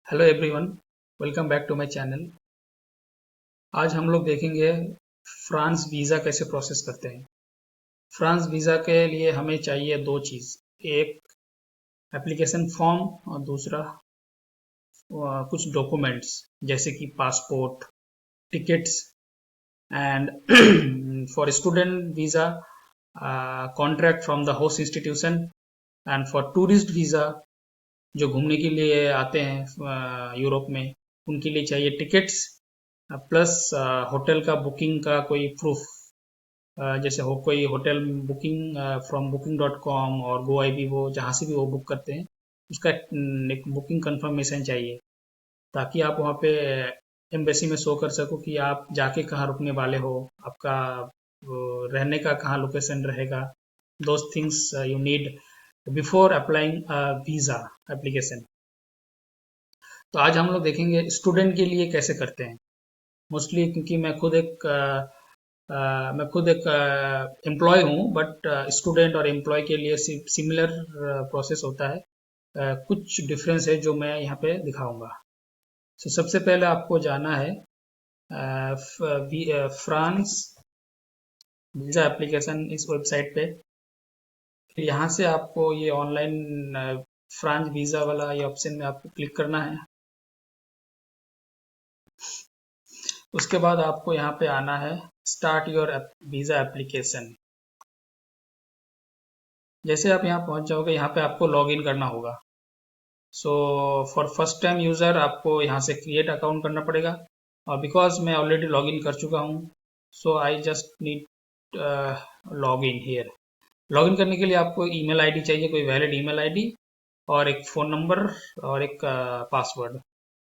Hello everyone, welcome back to my channel. आज हम लोग देखेंगे फ्रांस वीज़ा कैसे प्रोसेस करते हैं। फ्रांस वीज़ा के लिए हमें चाहिए दो चीज़, एक एप्लीकेशन फॉर्म और दूसरा कुछ डॉक्यूमेंट्स जैसे कि passport, tickets and for student visa contract from the host institution and for tourist visa जो घूमने के लिए आते हैं यूरोप में, उनके लिए चाहिए टिकट्स प्लस होटल का बुकिंग का कोई प्रूफ, जैसे हो कोई होटल बुकिंग फ्रॉम booking.com और GoIB, वो जहाँ से भी वो बुक करते हैं उसका एक बुकिंग कंफर्मेशन चाहिए, ताकि आप वहाँ पे एम्बेसी में शो कर सको कि आप जाके कहाँ रुकने वाले हो, आपका रहने का कहाँ लोकेशन रहेगा। Those things you need before applying visa application. तो आज हम लोग देखेंगे स्टूडेंट के लिए कैसे करते हैं। मोस्टली क्योंकि मैं खुद एक एम्प्लॉय हूँ, बट स्टूडेंट और एम्प्लॉय के लिए सिमिलर प्रोसेस होता है। कुछ डिफरेंस है जो मैं यहाँ पे दिखाऊंगा। सबसे पहले आपको जाना है फ्रांस वीज़ा एप्लीकेशन इस वेबसाइट पे। फिर यहाँ से आपको ये ऑनलाइन फ्रांस वीज़ा वाला ये ऑप्शन में आपको क्लिक करना है। उसके बाद आपको यहाँ पे आना है स्टार्ट योर वीज़ा एप्लीकेशन। जैसे आप यहाँ पहुँच जाओगे, यहाँ पे आपको लॉग इन करना होगा। So for first time user आपको यहाँ से क्रिएट अकाउंट करना पड़ेगा, और बिकॉज मैं ऑलरेडी लॉग इन कर चुका हूँ, so I just need log in here. Log in करने के लिए आपको ईमेल आईडी चाहिए, कोई वैलिड ईमेल आईडी और एक फ़ोन नंबर और एक पासवर्ड।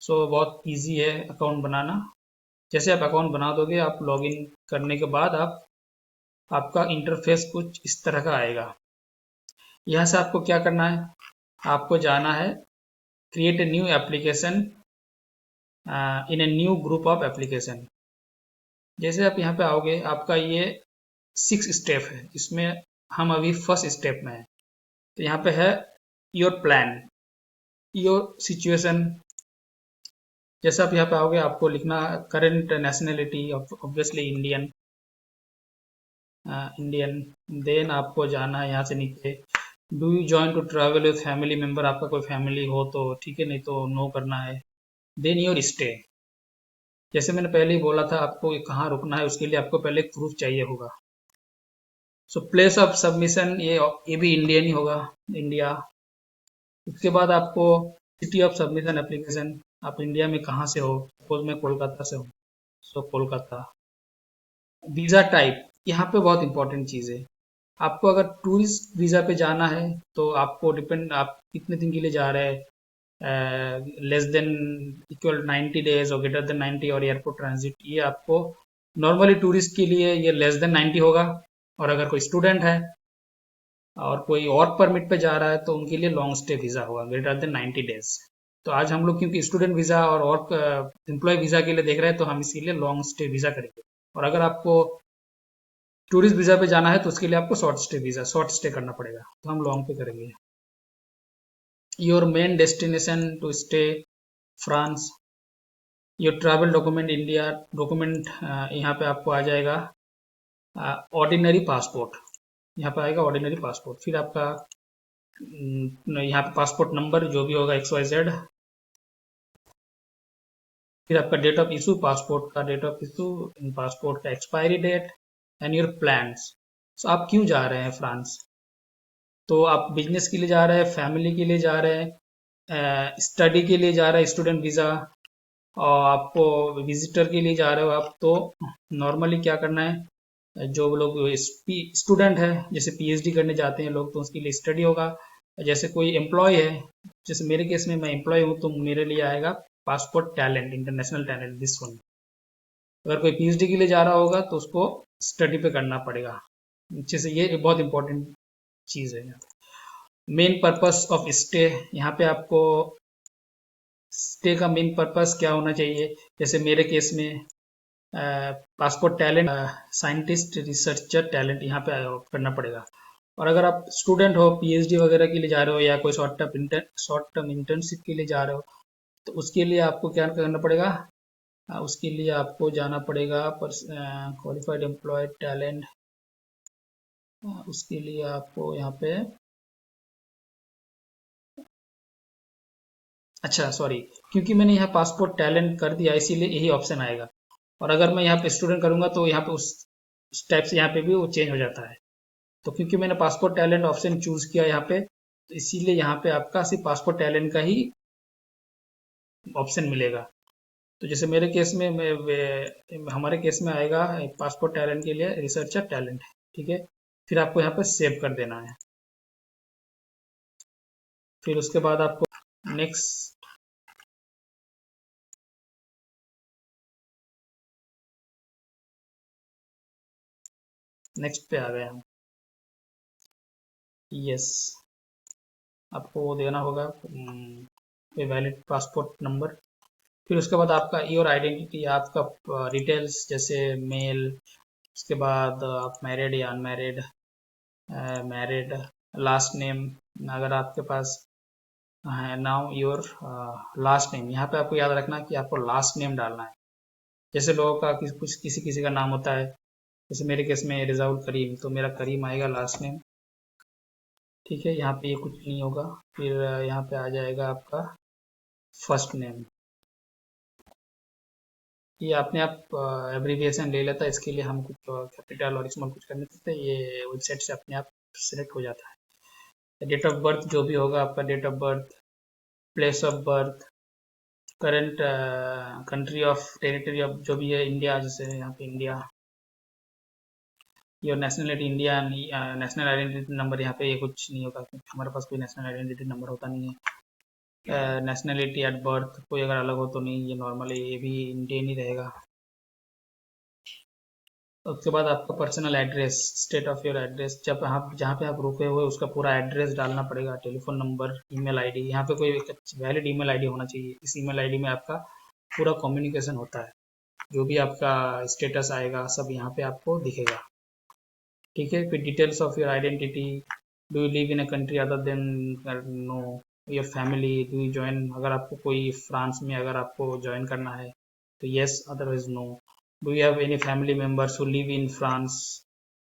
सो बहुत इजी है अकाउंट बनाना। जैसे आप अकाउंट बना दोगे, आप लॉग इन करने के बाद आपका इंटरफेस कुछ इस तरह का आएगा। यहाँ से आपको क्या करना है, आपको जाना है create a new application in a new group of application. जैसे आप यहाँ पे आओगे, आपका ये 6 स्टेप है, इसमें हम अभी फर्स्ट स्टेप में हैं। तो यहाँ पे है योर प्लान, योर सिचुएशन। जैसे आप यहाँ पे आओगे, आपको लिखना current nationality, obviously Indian. Indian. Then आपको जाना है यहाँ से नीचे, do you join to travel with family member, आपका कोई फैमिली हो तो ठीक है, नहीं तो नो करना है। Then your stay. जैसे मैंने पहले ही बोला था, आपको कहाँ रुकना है उसके लिए आपको पहले एक प्रूफ चाहिए होगा। सो प्लेस ऑफ सबमिशन, ये भी इंडियन ही होगा, इंडिया। उसके बाद आपको सिटी ऑफ सबमिशन एप्लीकेशन, आप इंडिया में कहाँ से हो, सपोज मैं कोलकाता से हूँ, सो कोलकाता। वीज़ा टाइप, यहाँ पे बहुत इंपॉर्टेंट चीज़ है। आपको अगर टूरिस्ट वीज़ा पे जाना है तो आपको डिपेंड, आप कितने दिन के लिए जा रहे हैं, लेस देन इक्वल 90 डेज और ग्रेटर देन 90 और एयरपोर्ट ट्रांजिट, ये आपको नॉर्मली टूरिस्ट के लिए ये लेस देन 90 होगा। और अगर कोई स्टूडेंट है और कोई और परमिट पे जा रहा है तो उनके लिए लॉन्ग स्टे वीज़ा होगा, ग्रेटर देन 90 डेज। तो आज हम लोग क्योंकि स्टूडेंट वीज़ा और एम्प्लॉय वीज़ा के लिए देख रहे हैं, तो हम इसके लिए लॉन्ग स्टे वीज़ा करेंगे। और अगर आपको टूरिस्ट वीज़ा पे जाना है तो उसके लिए आपको शॉर्ट स्टे करना पड़ेगा, तो हम लॉन्ग पे करेंगे। Your main destination to stay France, your travel document India document, यहाँ पे आपको आ जाएगा ऑर्डिनरी पासपोर्ट, यहाँ पे आएगा ऑर्डिनरी पासपोर्ट। फिर आपका यहाँ पे पासपोर्ट नंबर जो भी होगा XYZ। फिर आपका डेट ऑफ इशू, पासपोर्ट का डेट ऑफ इशू, पासपोर्ट का expiry date and your plans. So आप क्यों जा रहे हैं फ्रांस, तो आप बिजनेस के लिए जा रहे हैं, फैमिली के लिए जा रहे हैं, स्टडी के लिए जा रहे हैं, स्टूडेंट वीज़ा, और आपको विजिटर के लिए जा रहे हो आप, तो नॉर्मली क्या करना है, जो लोग स्टूडेंट है, जैसे PhD करने जाते हैं लोग, तो उसके लिए स्टडी होगा। जैसे कोई एम्प्लॉय है, जैसे मेरे केस में मैं एम्प्लॉय हूँ, तो मेरे लिए आएगा passport talent, international talent, this one. अगर कोई PhD के लिए जा रहा होगा तो उसको स्टडी पे करना पड़ेगा। अच्छे से, ये बहुत इंपॉर्टेंट चीज़ है। मेन पर्पस ऑफ स्टे, यहाँ पे आपको स्टे का मेन पर्पस क्या होना चाहिए। जैसे मेरे केस में passport talent, scientist, researcher talent यहाँ पे करना पड़ेगा। और अगर आप स्टूडेंट हो, PhD वगैरह के लिए जा रहे हो, या कोई शॉर्ट टर्म इंटर्नशिप के लिए जा रहे हो, तो उसके लिए आपको क्या करना पड़ेगा, उसके लिए आपको जाना पड़ेगा क्वालिफाइड एम्प्लॉय टैलेंट। उसके लिए आपको यहाँ पे, अच्छा सॉरी, क्योंकि मैंने यहाँ पासपोर्ट टैलेंट कर दिया इसीलिए यही ऑप्शन आएगा। और अगर मैं यहाँ पे स्टूडेंट करूंगा तो यहाँ पे उस टाइप से यहाँ पे भी वो चेंज हो जाता है। तो क्योंकि मैंने पासपोर्ट टैलेंट ऑप्शन चूज किया यहाँ पे, तो इसीलिए यहाँ पे आपका सिर्फ पासपोर्ट टैलेंट का ही ऑप्शन मिलेगा। तो जैसे मेरे केस में हमारे केस में आएगा पासपोर्ट टैलेंट के लिए रिसर्चर टैलेंट, ठीक है। फिर आपको यहाँ पे सेव कर देना है। फिर उसके बाद आपको नेक्स्ट, नेक्स्ट पे आ गए हम। यस, आपको वो देना होगा वैलिड पासपोर्ट नंबर। फिर उसके बाद आपका योर आइडेंटिटी, आपका डिटेल्स जैसे मेल, उसके बाद आप मैरिड या अनमैरिड, मैरिड, लास्ट नेम अगर आपके पास है। नाउ योर लास्ट नेम, यहाँ पे आपको याद रखना कि आपको लास्ट नेम डालना है। जैसे लोगों का कुछ किसी किसी का नाम होता है, जैसे मेरे केस में रिजाउल करीम, तो मेरा करीम आएगा लास्ट नेम, ठीक है। यहाँ पे ये कुछ नहीं होगा। फिर यहाँ पे आ जाएगा आपका फर्स्ट नेम, ये अपने आप एब्रीविएशन ले लेता है, इसके लिए हम कुछ कैपिटल और स्मॉल कुछ करने देते हैं, ये वेबसाइट से अपने आप सिलेक्ट हो जाता है। डेट ऑफ बर्थ जो भी होगा आपका, date of birth, place of birth, current country of territory of जो भी है, इंडिया जैसे यहाँ पे India, your nationality India, national identity number यहाँ पे ये कुछ नहीं होगा क्योंकि हमारे पास कोई नेशनल आइडेंटिटी नंबर होता नहीं है। नेशनलिटी एट बर्थ कोई अगर अलग हो तो नहीं, ये नॉर्मली ये भी इंडियन ही रहेगा। उसके बाद आपका personal address, state of your address, जब आप जहाँ पे आप रुके हुए उसका पूरा एड्रेस डालना पड़ेगा, टेलीफोन नंबर, ईमेल आईडी, यहाँ पे कोई वैलिड ईमेल आईडी होना चाहिए। इस ईमेल आईडी में आपका पूरा कम्युनिकेशन होता है, जो भी आपका स्टेटस आएगा सब यहाँ पे आपको दिखेगा, ठीक है। फिर details of your identity, do you live in a country other than, no, your family, do you join, अगर आपको कोई फ्रांस में अगर आपको ज्वाइन करना है तो yes, otherwise no. Do you have any family members who live in France,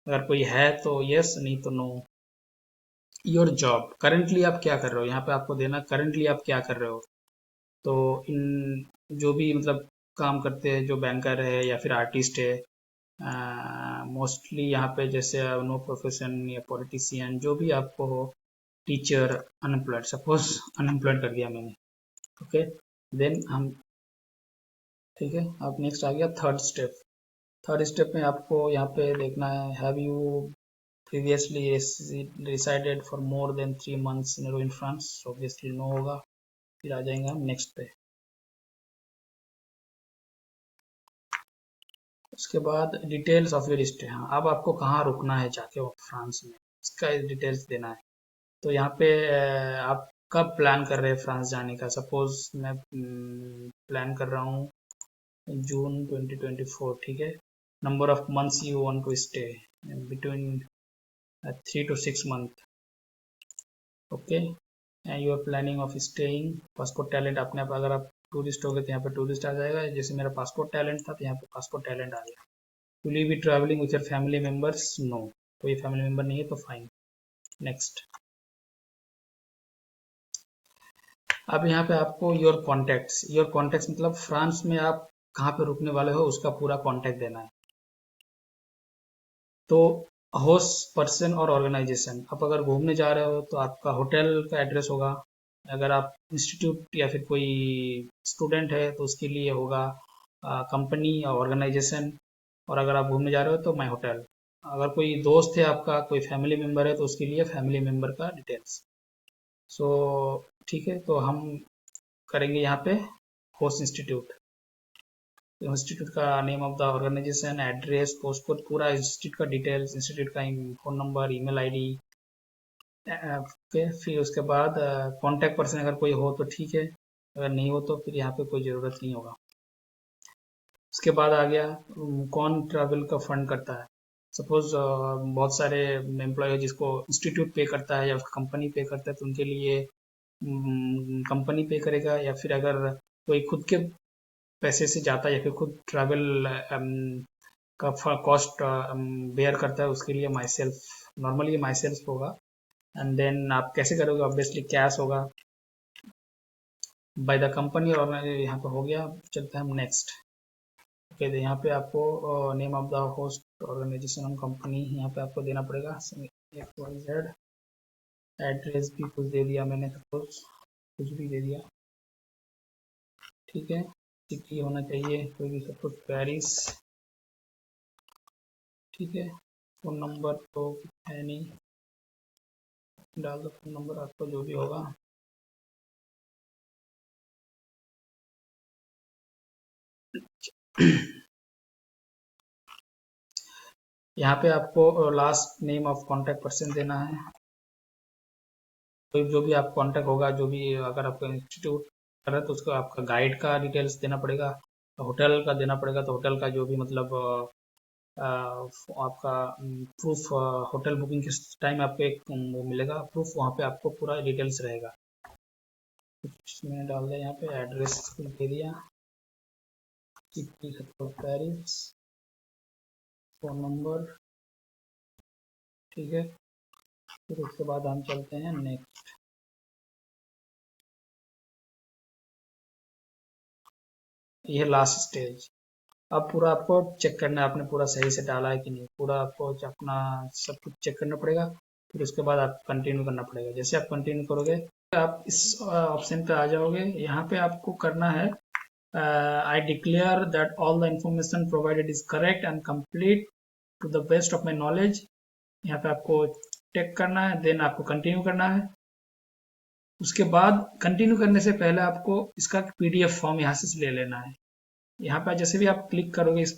अगर कोई है तो यस, नहीं तो नो। योर जॉब, करंटली आप क्या कर रहे हो, यहाँ पे आपको देना करंटली आप क्या कर रहे हो। तो इन जो भी मतलब काम करते हैं, जो बैंकर है या फिर आर्टिस्ट है, मोस्टली यहाँ पे जैसे नो प्रोफेशन या पॉलिटिशियन जो भी आपको हो, टीचर, अनएम्प्लॉयड, सपोज अनएम्प्लॉयड कर दिया मैंने, ओके। देन हम, ठीक है। अब नेक्स्ट आ गया थर्ड स्टेप। थर्ड स्टेप में आपको यहाँ पे देखना है, have you previously resided for more than 3 months in in France, obviously no होगा। फिर आ जाएंगे हम नेक्स्ट पे। उसके बाद डिटेल्स ऑफ योर स्टे, हाँ अब आपको कहाँ रुकना है जाके फ्रांस में, इसका डिटेल्स देना है। तो यहाँ पे आप कब प्लान कर रहे हैं फ्रांस जाने का, सपोज मैं प्लान कर रहा हूँ जून 2024, ठीक है। Number of months you want to stay, between 3 to 6 months, okay. You are planning of staying, passport talent अपने आप, अगर आप टूरिस्ट हो गए तो यहाँ पे टूरिस्ट आ जाएगा, जैसे मेरा पासपोर्ट टैलेंट था तो यहाँ पे पासपोर्ट टैलेंट आ गया। Will you be travelling with your family members, no, कोई फैमिली मेंबर नहीं है तो फाइन, नेक्स्ट। अब यहाँ पे आपको योर कॉन्टैक्ट्स, योर कॉन्टैक्ट्स मतलब फ्रांस में आप कहाँ पे रुकने वाले हो उसका पूरा कॉन्टैक्ट देना है। तो होस्ट पर्सन और ऑर्गेनाइजेशन, आप अगर घूमने जा रहे हो तो आपका होटल का एड्रेस होगा, अगर आप इंस्टीट्यूट या फिर कोई स्टूडेंट है तो उसके लिए होगा कंपनी या ऑर्गेनाइजेशन, और अगर आप घूमने जा रहे हो तो माई होटल। अगर कोई दोस्त है आपका, कोई फैमिली मेम्बर है तो उसके लिए फैमिली मेम्बर का डिटेल्स। सो ठीक है, तो हम करेंगे यहाँ पे होस्ट इंस्टीट्यूट, इंस्टीट्यूट का name of the organisation, address, post code, पूरा इंस्टीट्यूट का डिटेल्स, इंस्टीट्यूट का phone number, email ID, okay. फिर उसके बाद कांटेक्ट पर्सन अगर कोई हो तो ठीक है, अगर नहीं हो तो फिर यहाँ पे कोई ज़रूरत नहीं होगा। उसके बाद आ गया कौन ट्रैवल का फंड करता है। सपोज बहुत सारे एम्प्लॉय जिसको इंस्टीट्यूट पे करता है या कंपनी पे करता है तो उनके लिए कंपनी पे करेगा, या फिर अगर कोई खुद के पैसे से जाता है या फिर खुद ट्रैवल का कॉस्ट बेयर करता है, उसके लिए my self, normally my self होगा। एंड देन आप कैसे करोगे, ऑब्वियसली कैश होगा बाय द कंपनी और यहाँ पे हो गया। चलते हैं हम नेक्स्ट। ओके, तो यहाँ पे आपको name of the host organisation company यहाँ पे आपको देना पड़ेगा, XYZ। एड्रेस भी कुछ दे दिया मैंने, सपोज कुछ भी दे दिया, ठीक है। सिटी होना चाहिए कोई भी, सपोज पेरिस, ठीक है। फोन नंबर तो है नहीं, डाल दो फोन नंबर आपको जो भी होगा। यहाँ पे आपको last name of contact person देना है, तो जो भी आप कॉन्टैक्ट होगा, जो भी अगर आपका इंस्टीट्यूट कर रहा है तो उसको आपका गाइड का डिटेल्स देना पड़ेगा, होटल का देना पड़ेगा, तो होटल का जो भी मतलब आपका प्रूफ, होटल बुकिंग के टाइम आपको एक वो मिलेगा प्रूफ, वहाँ पे आपको पूरा डिटेल्स रहेगा। मैंने डाल दिया यहाँ पे, एड्रेस दे दिया, पेरिस, फोन नंबर, ठीक है। फिर उसके बाद हम चलते हैं नेक्स्ट। ये लास्ट स्टेज। अब पूरा आपको चेक करना है, आपने पूरा सही से डाला है कि नहीं, पूरा आपको अपना सब कुछ चेक करना पड़ेगा। फिर उसके बाद आप कंटिन्यू करना पड़ेगा। जैसे आप कंटिन्यू करोगे आप इस ऑप्शन पे आ जाओगे। यहाँ पे आपको करना है I declare that all the information provided is correct and complete to the best of my knowledge. यहाँ पे आपको टेक करना है, देन आपको कंटिन्यू करना है। उसके बाद कंटिन्यू करने से पहले आपको इसका PDF फॉर्म यहाँ से ले लेना है। यहाँ पे जैसे भी आप क्लिक करोगे इस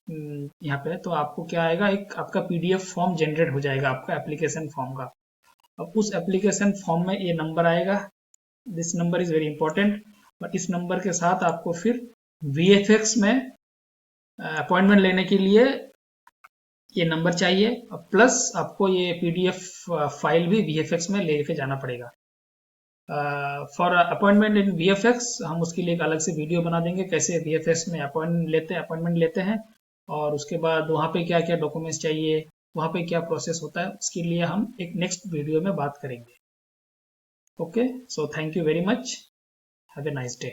यहाँ पे, तो आपको क्या आएगा, एक आपका PDF फॉर्म जनरेट हो जाएगा आपका एप्लीकेशन फॉर्म का। अब उस एप्लीकेशन फॉर्म में ये नंबर आएगा, this number is very important. और इस नंबर के साथ आपको फिर VFX में अपॉइंटमेंट लेने के लिए ये नंबर चाहिए, प्लस आपको ये PDF फाइल भी VFX में लेके जाना पड़ेगा। फॉर अपॉइंटमेंट इन VFX हम उसके लिए एक अलग से वीडियो बना देंगे, कैसे VFX में अपॉइंटमेंट लेते हैं, और उसके बाद वहाँ पे क्या क्या डॉक्यूमेंट्स चाहिए, वहाँ पे क्या प्रोसेस होता है, उसके लिए हम एक नेक्स्ट वीडियो में बात करेंगे। Okay, so thank you very much, have a nice day.